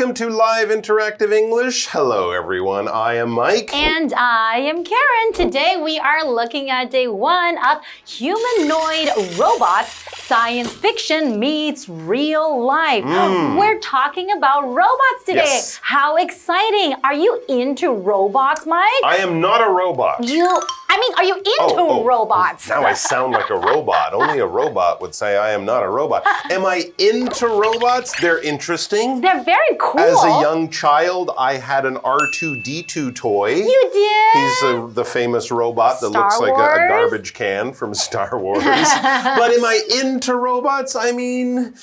welcome to Live Interactive English. Hello, everyone. I am Mike. And I am Karen. Today we are looking at day 1 of Humanoid Robots, Science Fiction Meets Real Life. We're talking about robots today. Yes. How exciting. Are you into robots, Mike? I am not a robot. Are you into robots? Now I sound like a robot. Only a robot would say I am not a robot. Am I into robots? They're interesting. They're very cool. As a young child, I had an R2-D2 toy. You did? He's the famous robot that looks like a garbage can from Star Wars. But am I into robots? I mean,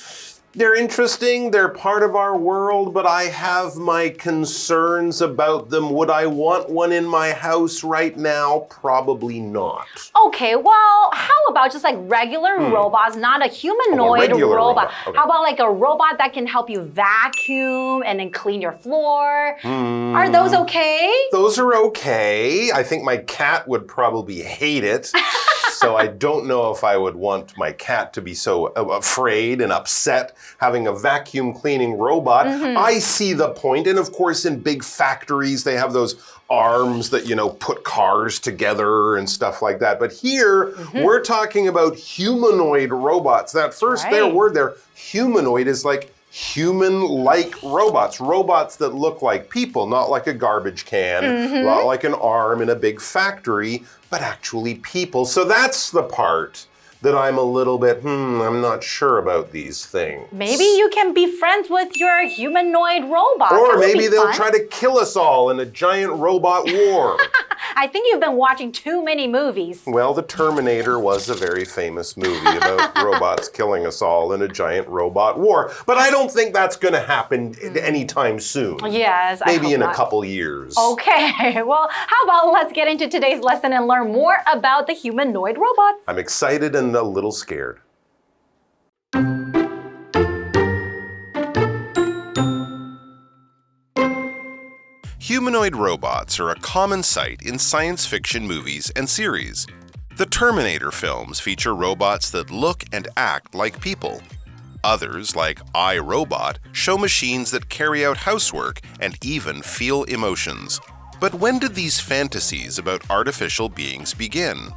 they're interesting, they're part of our world, but I have my concerns about them. Would I want one in my house right now? Probably not. Okay, well, how about just like regular robots, not a humanoid robot? Okay. How about like a robot that can help you vacuum and then clean your floor? Are those okay? Those are okay. I think my cat would probably hate it. So I don't know if I would want my cat to be so afraid and upset having a vacuum cleaning robot. I see the point. And of course, in big factories, they have those arms that, put cars together and stuff like that. But here, we're talking about humanoid robots. That first word there, humanoid, is like human-like robots. Robots that look like people, not like a garbage can, not like an arm in a big factory, but actually people. So that's the part that I'm a little bit, I'm not sure about these things. Maybe you can be friends with your humanoid robot. Or maybe they'll try to kill us all in a giant robot war. I think you've been watching too many movies. Well, The Terminator was a very famous movie about robots killing us all in a giant robot war. But I don't think that's going to happen anytime soon. Yes, I Maybe hope in not. a couple years. Okay, well, how about let's get into today's lesson and learn more about the humanoid robots. I'm excited and a little scared. Humanoid robots are a common sight in science fiction movies and series. The Terminator films feature robots that look and act like people. Others, like I, Robot, show machines that carry out housework and even feel emotions. But when did these fantasies about artificial beings begin?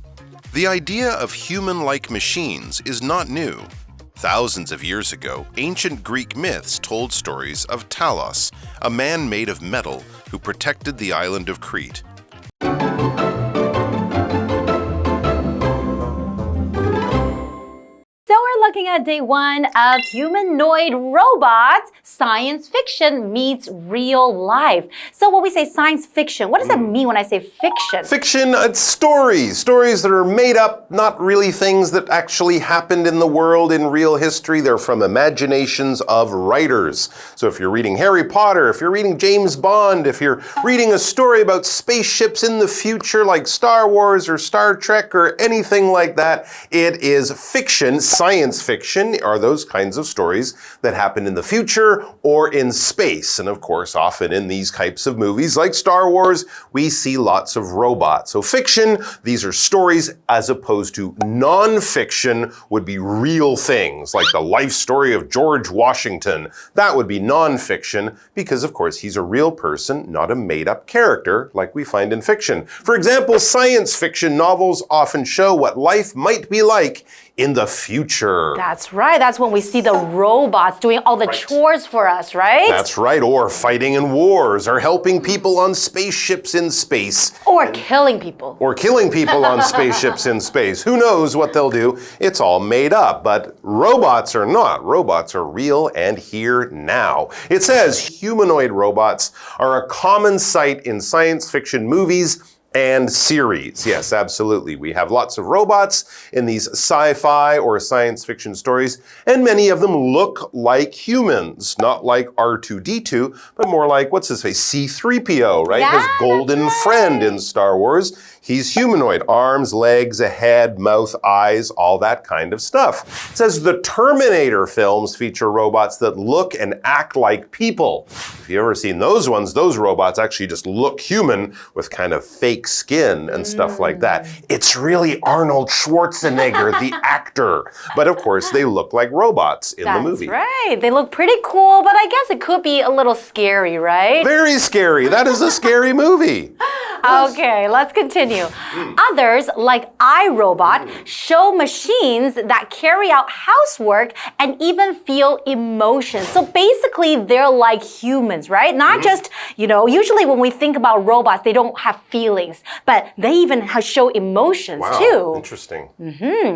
The idea of human-like machines is not new. Thousands of years ago, ancient Greek myths told stories of Talos, a man made of metal who protected the island of Crete. So we're looking at day 1 of Humanoid Robots, Science Fiction Meets Real Life. So when we say science fiction, what does that mean when I say fiction? Fiction, it's stories that are made up, not really things that actually happened in the world in real history. They're from imaginations of writers. So if you're reading Harry Potter, if you're reading James Bond, if you're reading a story about spaceships in the future like Star Wars or Star Trek or anything like that, it is fiction. Science fiction are those kinds of stories that happen in the future or in space. And of course, often in these types of movies like Star Wars, we see lots of robots. So fiction, these are stories, as opposed to non-fiction would be real things, like the life story of George Washington. That would be non-fiction because, of course, he's a real person, not a made-up character like we find in fiction. For example, science fiction novels often show what life might be like in the future. That's right. That's when we see the robots doing all the chores for us, right? That's right. Or fighting in wars, or helping people on spaceships in space. Or killing people. Or killing people on spaceships in space. Who knows what they'll do? It's all made up. But robots are not. Robots are real and here now. It says humanoid robots are a common sight in science fiction movies and series. Yes, absolutely. We have lots of robots in these sci-fi or science fiction stories, and many of them look like humans, not like R2-D2, but more like, what's his face, C-3PO, right? Yeah, His golden friend in Star Wars. He's humanoid, arms, legs, a head, mouth, eyes, all that kind of stuff. It says the Terminator films feature robots that look and act like people. If you've ever seen those ones, those robots actually just look human with kind of fake skin and stuff like that. It's really Arnold Schwarzenegger, the actor. But of course, they look like robots in the movie. That's right. They look pretty cool, but I guess it could be a little scary, right? Very scary. That is a scary movie. Okay, let's continue. Others, like iRobot, show machines that carry out housework and even feel emotions. So basically, they're like humans, right? Not just, usually when we think about robots, they don't have feelings, but they even show emotions too. Interesting.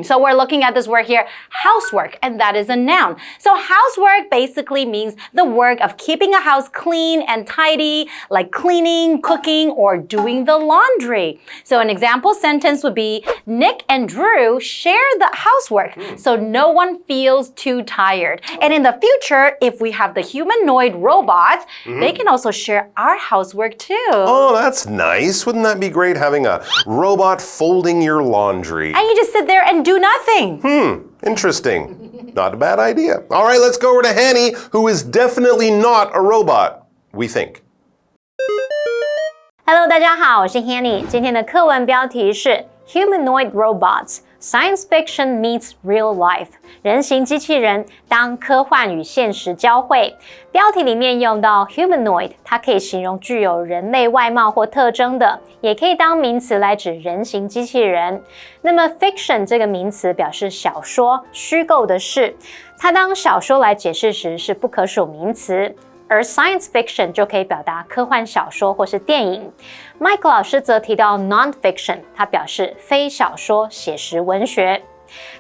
So we're looking at this word here, housework, and that is a noun. So housework basically means the work of keeping a house clean and tidy, like cleaning, cooking, or doing the laundry. So an example sentence would be, Nick and Drew share the housework, so no one feels too tired. And in the future, if we have the humanoid robots, they can also share our housework too. Oh, that's nice. Wouldn't that be great having a robot folding your laundry? And you just sit there and do nothing. Interesting. Not a bad idea. All right, let's go over to Hanny, who is definitely not a robot, we think. Hello， 大家好，我是 Hanny。今天的课文标题是 Humanoid Robots Science Fiction Meets Real Life 人形机器人当科幻与现实交汇。标题里面用到 humanoid， 它可以形容具有人类外貌或特征的，也可以当名词来指人形机器人。那么 fiction 这个名词表示小说、虚构的事，它当小说来解释时是不可数名词。而 science fiction 就可以表达科幻小说或是电影。Mike 老师则提到 non-fiction， 它表示非小说、写实文学。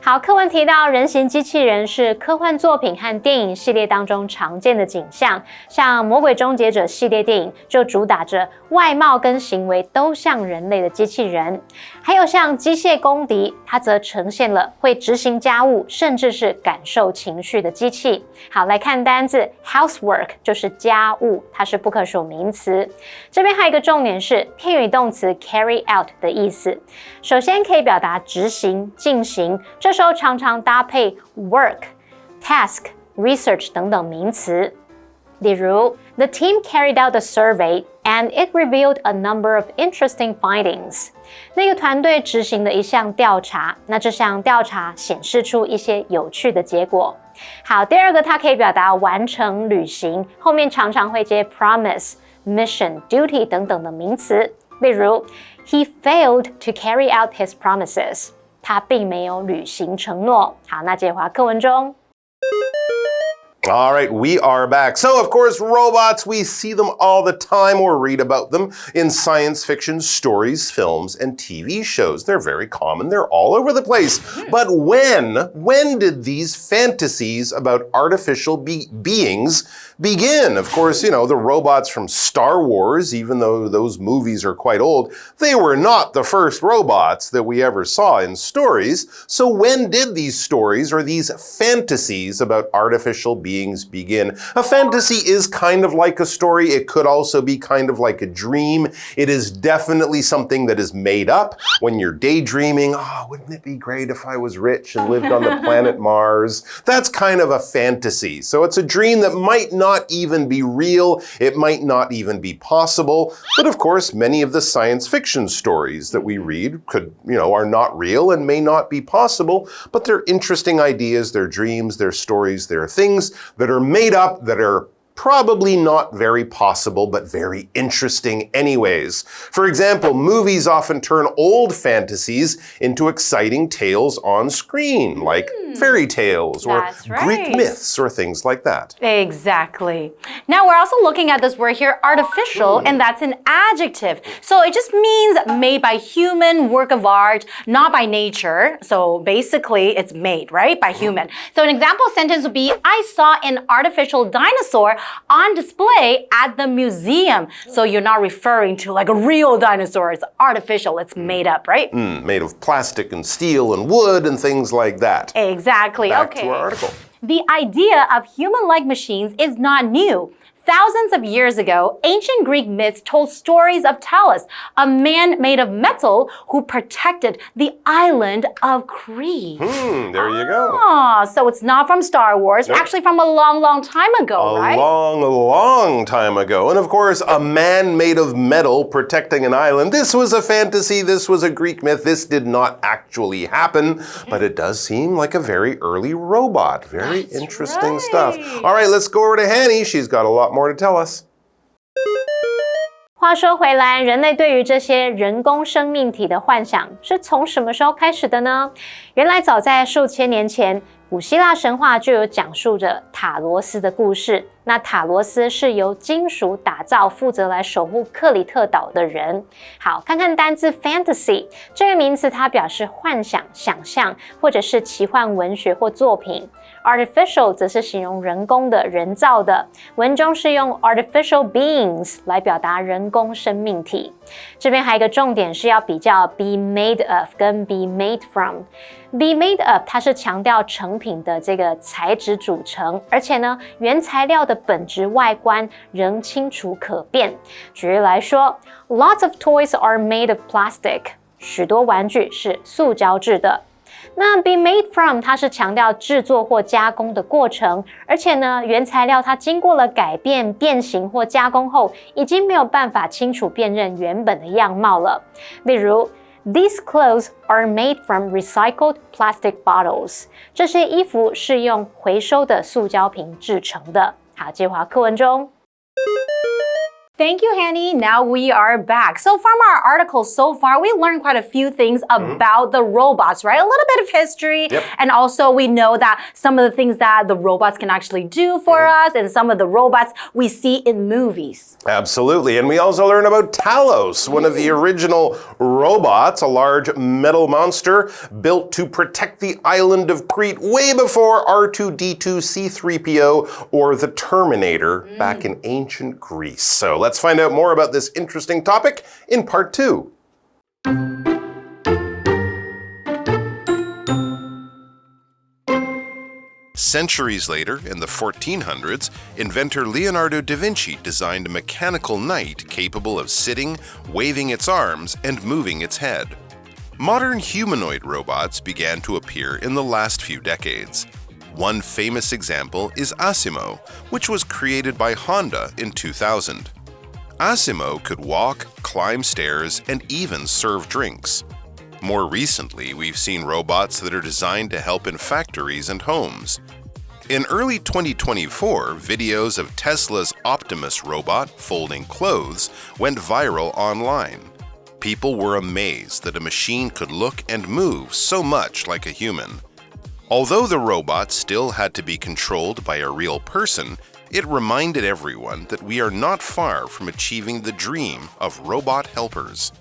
好，课文提到人形机器人是科幻作品和电影系列当中常见的景象，像《魔鬼终结者》系列电影就主打着外貌跟行为都像人类的机器人，还有像机械公敌，它则呈现了会执行家务，甚至是感受情绪的机器。好，来看单字 housework 就是家务，它是不可数名词。这边还有一个重点是片语动词 carry out 的意思，首先可以表达执行、进行。这时候常常搭配 work、task、research 等等名词。例如 The team carried out a survey and it revealed a number of interesting findings. 那个团队执行了一项调查，那这项调查显示出一些有趣的结果。好，第二个它可以表达完成、履行，后面常常会接 promise、mission、duty 等等的名词。例如 He failed to carry out his promises. 他并没有履行承诺。好，那接着回到课文中。All right, we are back. So, of course, robots, we see them all the time or read about them in science fiction stories, films, and TV shows. They're very common. They're all over the place. But when did these fantasies about artificial beings begin? Of course, the robots from Star Wars, even though those movies are quite old, they were not the first robots that we ever saw in stories. So when did these stories or these fantasies about artificial beings begin? A fantasy is kind of like a story. It could also be kind of like a dream. It is definitely something that is made up when you're daydreaming. Oh, wouldn't it be great if I was rich and lived on the planet Mars? That's kind of a fantasy. So it's a dream that might not even be real. It might not even be possible. But of course, many of the science fiction stories that we read are not real and may not be possible, but they're interesting ideas, they're dreams, they're stories, they're things that are made up, that are probably not very possible, but very interesting anyways. For example, movies often turn old fantasies into exciting tales on screen, like fairy tales or Greek myths or things like that. Exactly. Now we're also looking at this word here, artificial, and that's an adjective. So it just means made by human, work of art, not by nature. So basically it's made, right, by human. So an example sentence would be, I saw an artificial dinosaur on display at the museum. So you're not referring to like a real dinosaur. It's artificial. It's made up, right? Made of plastic and steel and wood and things like that. Exactly. Back to our article. The idea of human-like machines is not new. Thousands of years ago, ancient Greek myths told stories of Talos, a man made of metal who protected the island of Crete. There you go. Ah, so it's not from Star Wars, actually from a long, long time ago, right? A long time ago. And of course, a man made of metal protecting an island. This was a fantasy. This was a Greek myth. This did not actually happen, but it does seem like a very early robot. Very interesting stuff. All right, let's go over to Hanny. She's got a lot more to tell us. 话说回来，人类对于这些人工生命体的幻想是从什么时候开始的呢？原来早在数千年前，古希腊神话就有讲述着塔罗斯的故事。那塔罗斯是由金属打造，负责来守护克里特岛的人。好，看看单字 fantasy 这个名词，它表示幻想、想象，或者是奇幻文学或作品。Artificial 则是形容人工的、人造的，文中是用 artificial beings 来表达人工生命体。这边还有一个重点是要比较 be made of 跟 be made from。Be made of 它是强调成品的这个材质组成，而且呢，原材料的本质外观仍清楚可辨。举例来说 ，Lots of toys are made of plastic， 许多玩具是塑胶制的。那 be made from 它是强调制作或加工的过程，而且呢，原材料它经过了改变、变形或加工后，已经没有办法清楚辨认原本的样貌了。例如 These clothes are made from recycled plastic bottles. 这些衣服是用回收的塑胶瓶制成的。好，接回课文中。Thank you, Hanny. Now we are back. So from our article so far, we learned quite a few things about the robots, right? A little bit of history. Yep. And also we know that some of the things that the robots can actually do for us and some of the robots we see in movies. Absolutely. And we also learn about Talos, one of the original robots, a large metal monster built to protect the island of Crete way before R2-D2, C3PO, or the Terminator back in ancient Greece. So let's find out more about this interesting topic in part 2. Centuries later, in the 1400s, inventor Leonardo da Vinci designed a mechanical knight capable of sitting, waving its arms, and moving its head. Modern humanoid robots began to appear in the last few decades. One famous example is Asimo, which was created by Honda in 2000. Asimo could walk, climb stairs, and even serve drinks. More recently, we've seen robots that are designed to help in factories and homes. In early 2024, videos of Tesla's Optimus robot folding clothes went viral online. People were amazed that a machine could look and move so much like a human. Although the robot still had to be controlled by a real person, it reminded everyone that we are not far from achieving the dream of robot helpers.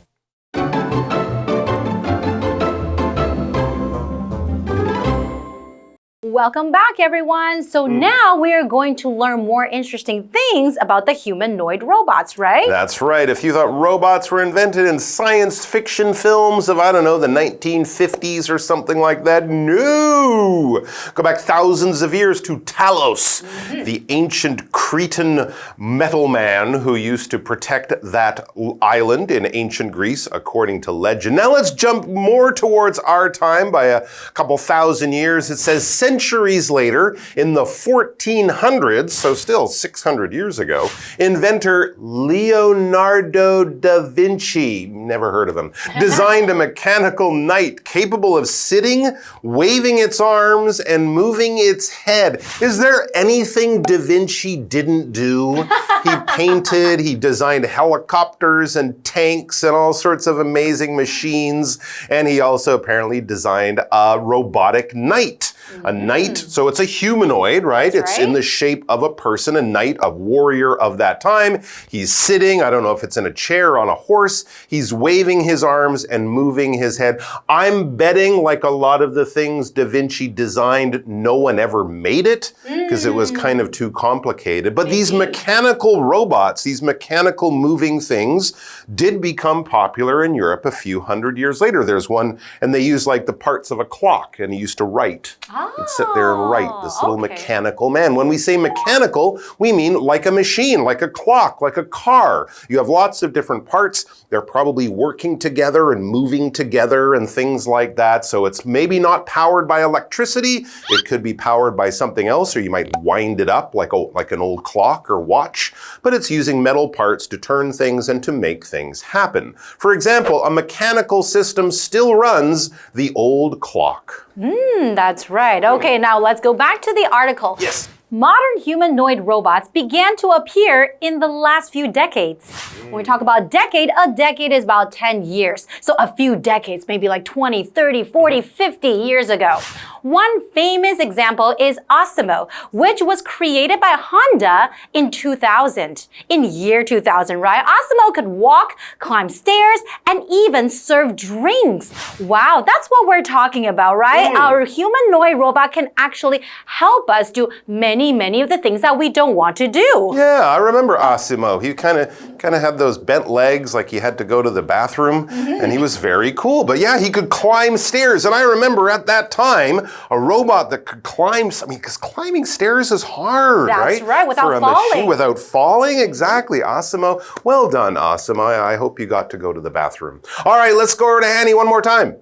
Welcome back, everyone. So now we are going to learn more interesting things about the humanoid robots, right? That's right. If you thought robots were invented in science fiction films of, I don't know, the 1950s or something like that, no! Go back thousands of years to Talos, the ancient Cretan metal man who used to protect that island in ancient Greece, according to legend. Now let's jump more towards our time by a couple thousand years. It says centuries later, in the 1400s, so still 600 years ago, inventor Leonardo da Vinci, never heard of him, designed a mechanical knight capable of sitting, waving its arms, and moving its head. Is there anything da Vinci didn't do? He painted, he designed helicopters and tanks and all sorts of amazing machines, and he also apparently designed a robotic knight. A knight, so it's a humanoid, right? It's in the shape of a person, a knight, a warrior of that time. He's sitting, I don't know if it's in a chair or on a horse. He's waving his arms and moving his head. I'm betting, like a lot of the things Da Vinci designed, no one ever made it, because it was kind of too complicated. But these mechanical robots, these mechanical moving things did become popular in Europe a few hundred years later. There's one, and they use like the parts of a clock, and he used to write. He'd sit there and write, this little mechanical man. When we say mechanical, we mean like a machine, like a clock, like a car. You have lots of different parts. They're probably working together and moving together and things like that. So it's maybe not powered by electricity. It could be powered by something else, or you might wind it up like an old clock or watch. But it's using metal parts to turn things and to make things happen. For example, a mechanical system still runs the old clock. That's right. Okay, now let's go back to the article. Yes. Modern humanoid robots began to appear in the last few decades. When we talk about decade, a decade is about 10 years. So a few decades, maybe like 20, 30, 40, 50 years ago. One famous example is Osimo, which was created by Honda in 2000. In year 2000, right? Osimo could walk, climb stairs, and even serve drinks. Wow, that's what we're talking about, right? Our humanoid robot can actually help us do many of the things that we don't want to do. Yeah, I remember Osimo. He kind of had those bent legs, like he had to go to the bathroom, and he was very cool. But yeah, he could climb stairs. And I remember at that time, a robot that could climb, because climbing stairs is hard, right? That's right, without For a falling. machine, without falling, exactly. Osimo, well done, Osimo. I hope you got to go to the bathroom. All right, let's go over to Annie one more time.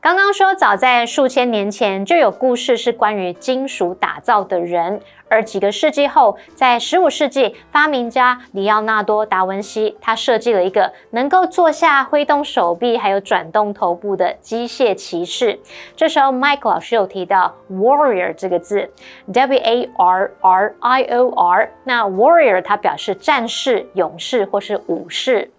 刚刚说，早在数千年前就有故事是关于金属打造的人，而几个世纪后，在15世纪，发明家里奥纳多·达文西他设计了一个能够坐下、挥动手臂还有转动头部的机械骑士。这时候 Mike 老师有提到 warrior 这个字 W-A-R-R-I-O-R， 那 warrior 它表示战士、勇士或是武士。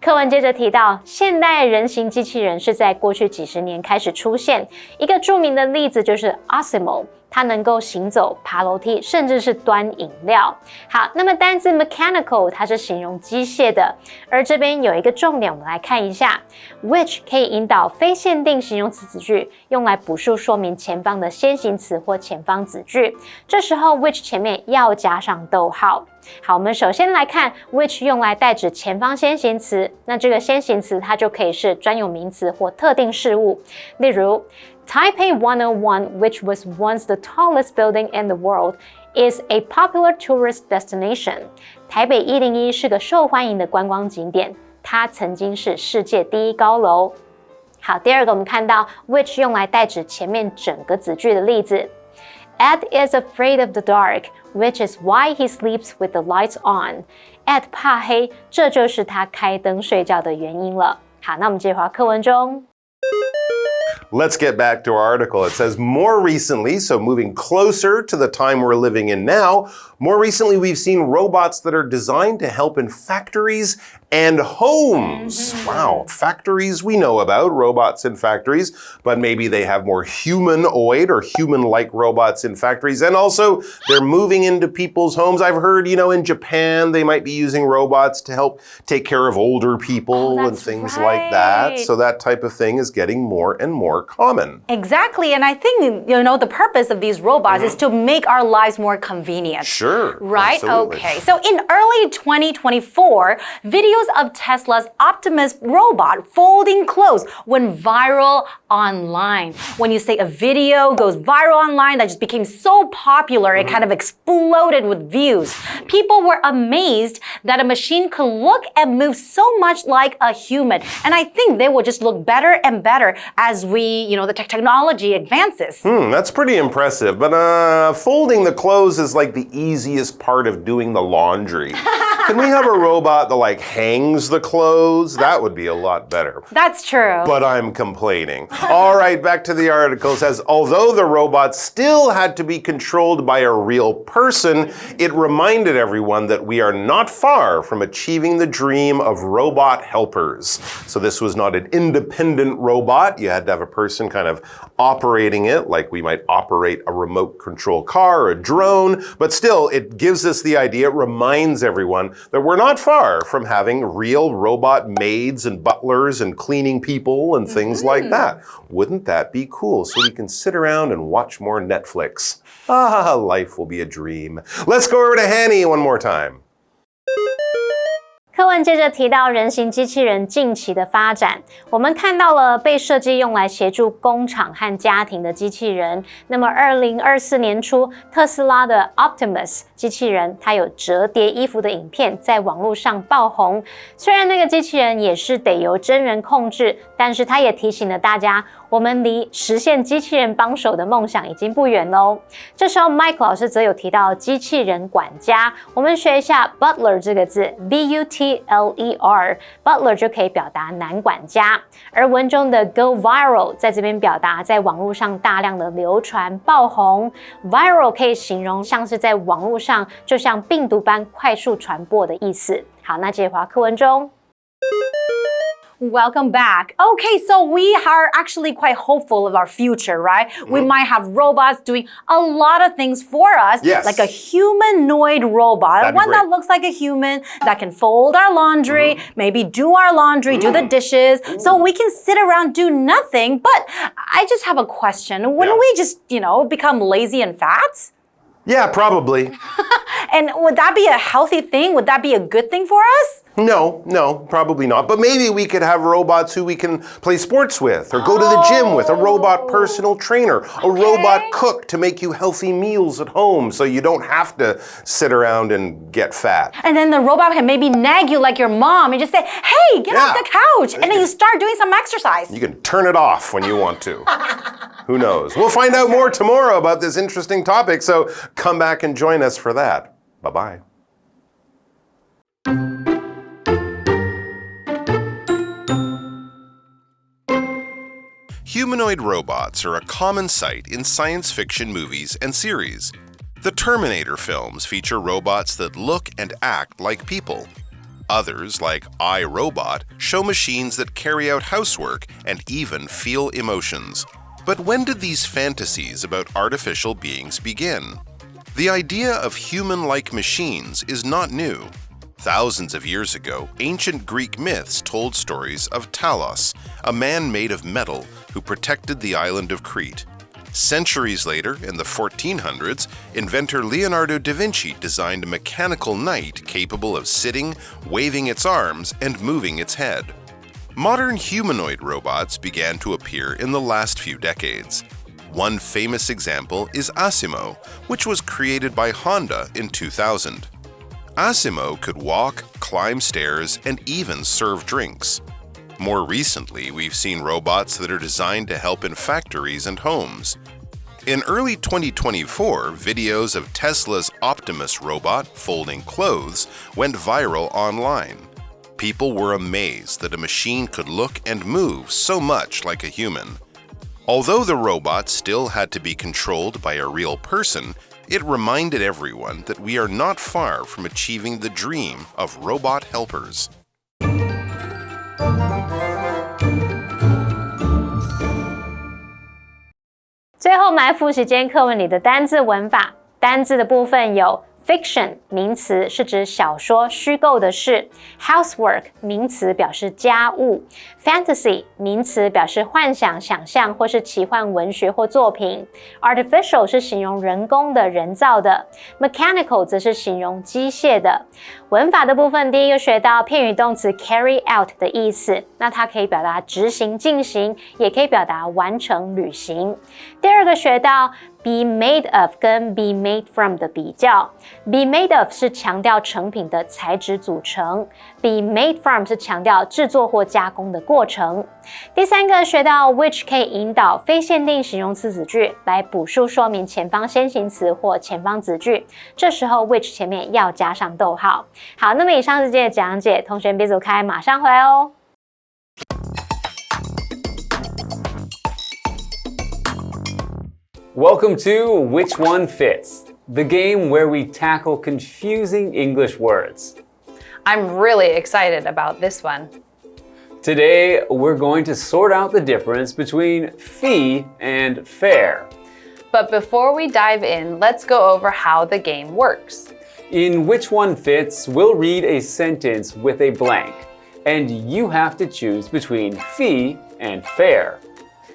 课文接着提到，现代人形机器人是在过去几十年开始出现。一个著名的例子就是 Osimo， 它能够行走、爬楼梯，甚至是端饮料。好，那么单字 mechanical 它是形容机械的，而这边有一个重点，我们来看一下 which 可以引导非限定形容词子句，用来补述说明前方的先行词或前方子句。这时候 which 前面要加上逗号。好，我们首先来看 which 用来代指前方先行词，那这个先行词它就可以是专有名词或特定事物。例如 Taipei 101, which was once the tallest building in the world, is a popular tourist destination. 台北101是个受欢迎的观光景点，它曾经是世界第一高楼。好，第二个我们看到 which 用来代指前面整个子句的例子。Ed is afraid of the dark, which is why he sleeps with the lights on. Ed 怕黑，这就是他开灯睡觉的原因了。好，那我们接着回到课文中。Let's get back to our article. It says more recently, so moving closer to the time we're living in now, more recently we've seen robots that are designed to help in factories and homes. Wow, factories we know about, robots in factories, but maybe they have more humanoid or human-like robots in factories. And also, they're moving into people's homes. I've heard, in Japan, they might be using robots to help take care of older people and things like that. So that type of thing is getting more and more common. Exactly, and I think, the purpose of these robots is to make our lives more convenient. Sure. Right? Absolutely. Okay. So in early 2024, videos of Tesla's Optimus robot folding clothes went viral online. When you say a video goes viral online, that just became so popular, it kind of exploded with views. People were amazed that a machine could look and move so much like a human. And I think they will just look better and better as the technology advances. That's pretty impressive. But folding the clothes is like the easiest part of doing the laundry. Can we have a robot that hangs the clothes? That would be a lot better. That's true. But I'm complaining. All right, back to the article. It says, although the robot still had to be controlled by a real person, it reminded everyone that we are not far from achieving the dream of robot helpers. So this was not an independent robot. You had to have a person kind of operating it, like we might operate a remote control car or a drone. But still, it gives us the idea, it reminds everyone that we're not far from having real robot maids and butlers and cleaning people and things like that. Wouldn't that be cool? So we can sit around and watch more Netflix. Ah, life will be a dream. Let's go over to Hanny one more time. 课文接着提到人形机器人近期的发展，我们看到了被设计用来协助工厂和家庭的机器人。那么2024年初，特斯拉的 Optimus 机器人，它有折叠衣服的影片在网络上爆红。虽然那个机器人也是得由真人控制，但是它也提醒了大家，我们离实现机器人帮手的梦想已经不远喽。这时候 Mike 老师则有提到机器人管家，我们学一下 butler 这个字 ，B-U-T-L-E-R， butler 就可以表达男管家。而文中的 go viral 在这边表达在网络上大量的流传爆红 ，viral 可以形容像是在网络上就像病毒般快速传播的意思。好，那接着回到课文中。Welcome back. Okay, so we are actually quite hopeful of our future, right? We might have robots doing a lot of things for us, Yes. like a humanoid robot, That'd be one great. that looks like a human, that can fold our laundry, maybe do our laundry, do the dishes, so we can sit around, do nothing. But I just have a question. Wouldn't we just, become lazy and fat? Yeah, probably. And would that be a healthy thing? Would that be a good thing for us? No, probably not. But maybe we could have robots who we can play sports with, or go to the gym with, a robot personal trainer, a robot cook to make you healthy meals at home so you don't have to sit around and get fat. And then the robot can maybe nag you like your mom and just say, hey, get off the couch. And then you start doing some exercise. You can turn it off when you want to. Who knows? We'll find out more tomorrow about this interesting topic, so come back and join us for that. Bye-bye. Humanoid robots are a common sight in science fiction movies and series. The Terminator films feature robots that look and act like people. Others, like iRobot, show machines that carry out housework and even feel emotions. But when did these fantasies about artificial beings begin? The idea of human-like machines is not new. Thousands of years ago, ancient Greek myths told stories of Talos, a man made of metal who protected the island of Crete. Centuries later, in the 1400s, inventor Leonardo da Vinci designed a mechanical knight capable of sitting, waving its arms, and moving its head. Modern humanoid robots began to appear in the last few decades. One famous example is Asimo, which was created by Honda in 2000. Asimo could walk, climb stairs, and even serve drinks. More recently, we've seen robots that are designed to help in factories and homes. In early 2024, videos of Tesla's Optimus robot folding clothes went viral online. People were amazed that a machine could look and move so much like a human. Although the robot still had to be controlled by a real person, it reminded everyone that we are not far from achieving the dream of robot helpers. 最后，我们来复习今天课文里的单字文法。单字的部分有 Fiction 名词是指小说、虚构的事 ，Housework 名词表示家务 ，Fantasy 名词表示幻想、想象或是奇幻文学或作品 ，Artificial 是形容人工的、人造的 ，Mechanical 则是形容机械的。文法的部分，第一个学到片语动词 carry out 的意思，那它可以表达执行、进行，也可以表达完成、履行。第二个学到be made of 跟 be made from 的比较 ，be made of 是强调成品的材质组成 ，be made from 是强调制作或加工的过程。第三个学到 which 可以引导非限定形容词子句来补述说明前方先行词或前方子句，这时候 which 前面要加上逗号。好，那么以上是今天的讲解，同学别走开，马上回来哦。Welcome to Which One Fits, the game where we tackle confusing English words. I'm really excited about this one. Today, we're going to sort out the difference between fee and fair. But before we dive in, let's go over how the game works. In Which One Fits, we'll read a sentence with a blank, and you have to choose between fee and fare.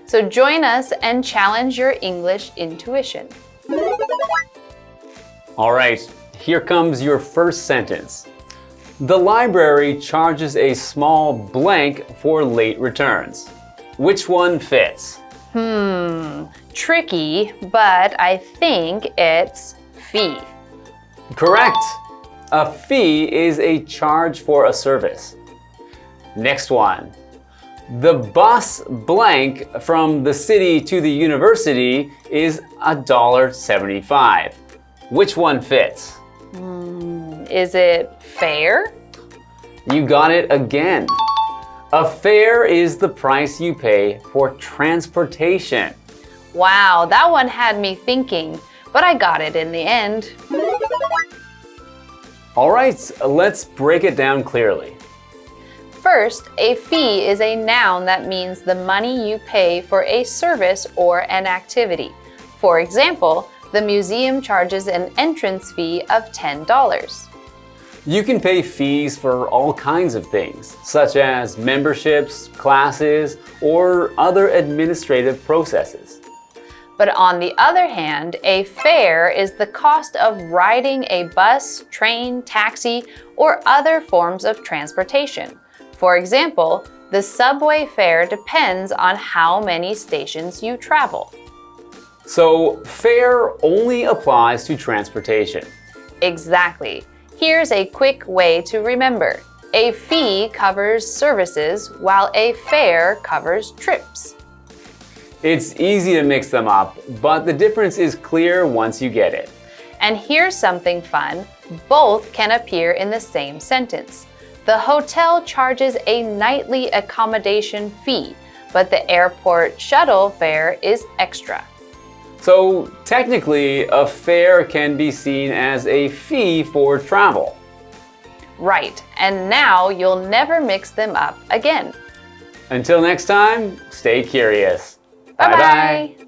So join us and challenge your English intuition. All right, here comes your first sentence. The library charges a small blank for late returns. Which one fits? Tricky, but I think it's fee. Correct. A fee is a charge for a service. Next one. The bus blank from the city to the university is $1.75. Which one fits? Is it fare? You got it again. A fare is the price you pay for transportation. Wow, that one had me thinking, but I got it in the end. All right, let's break it down clearly. First, a fee is a noun that means the money you pay for a service or an activity. For example, the museum charges an entrance fee of $10. You can pay fees for all kinds of things, such as memberships, classes, or other administrative processes. But on the other hand, a fare is the cost of riding a bus, train, taxi, or other forms of transportation. For example, the subway fare depends on how many stations you travel. So, fare only applies to transportation. Exactly. Here's a quick way to remember. A fee covers services, while a fare covers trips. It's easy to mix them up, but the difference is clear once you get it. And here's something fun. Both can appear in the same sentence. The hotel charges a nightly accommodation fee, but the airport shuttle fare is extra. So, technically, a fare can be seen as a fee for travel. Right, and now you'll never mix them up again. Until next time, stay curious. Bye-bye.